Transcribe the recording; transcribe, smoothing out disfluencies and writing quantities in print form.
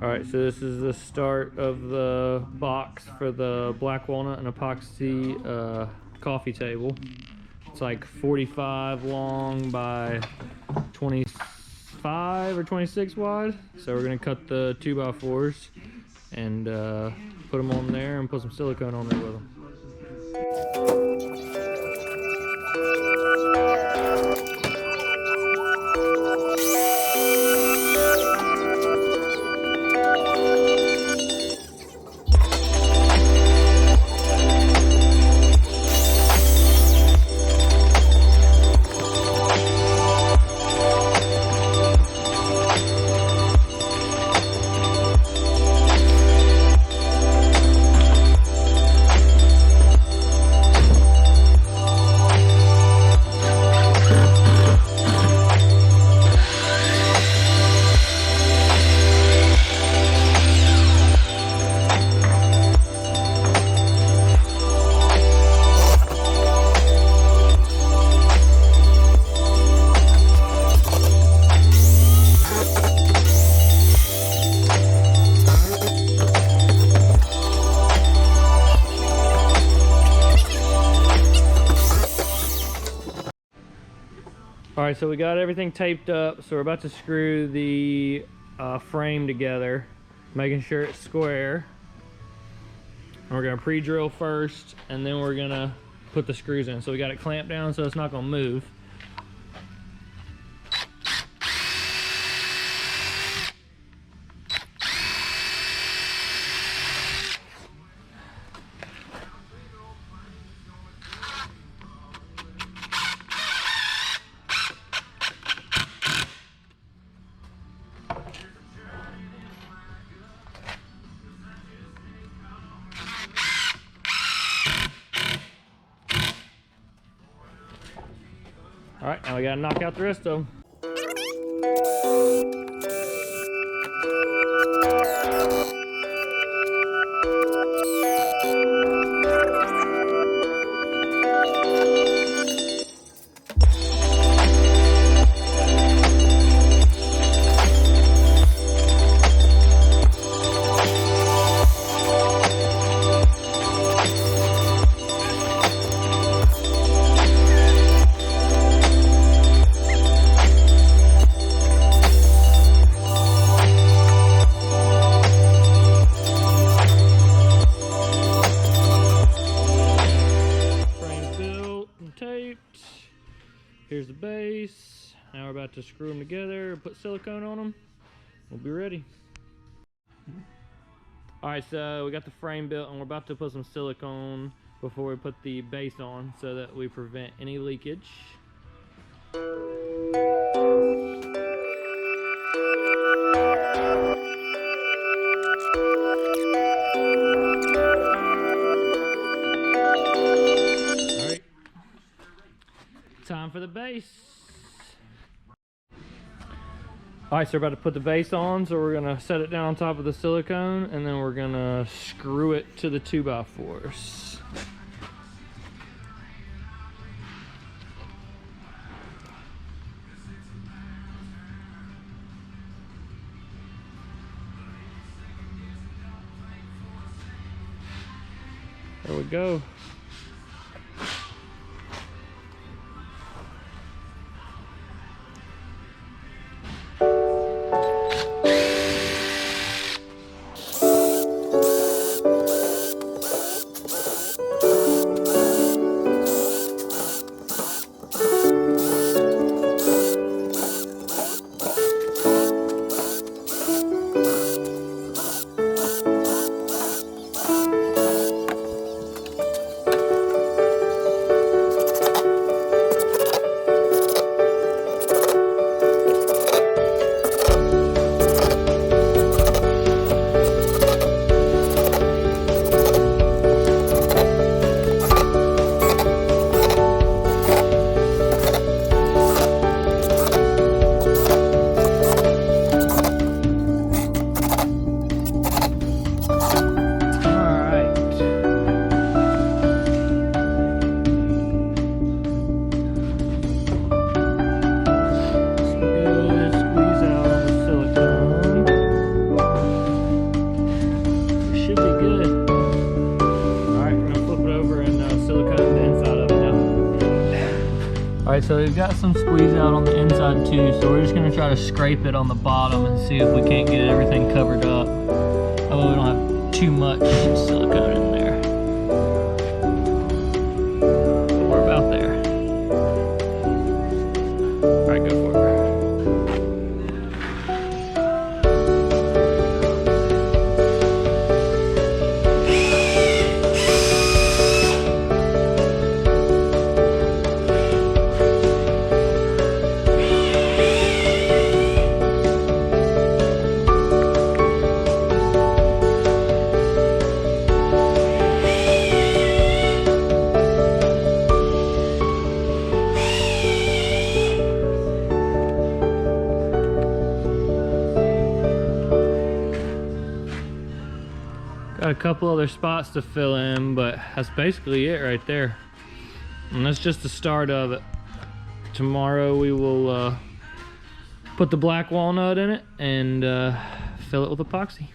Alright, so this is the start of the box for the black walnut and epoxy coffee table. It's like 45 long by 25 or 26 wide. So we're gonna cut the 2x4s and put them on there and put some silicone on there with them. Alright, so we got everything taped up, so we're about to screw the frame together, making sure it's square. And we're going to pre-drill first, and then we're going to put the screws in. So we got it clamped down so it's not going to move. All right, now we gotta knock out the rest of them. Here's the base. Now we're about to screw them together, put silicone on them. We'll be ready. Alright, so we got the frame built and we're about to put some silicone before we put the base on so that we prevent any leakage. Time for the base. Alright, so we're about to put the base on, so we're gonna set it down on top of the silicone and then we're gonna screw it to the 2x4s. There we go. Alright, so we've got some squeeze out on the inside too, so we're just gonna try to scrape it on the bottom and see if we can't get everything covered up. Oh, we don't have too much silicone in there. But we're about there. Alright, go for it. Got a couple other spots to fill in, but that's basically it right there. And that's just the start of it. Tomorrow we will put the black walnut in it and fill it with epoxy.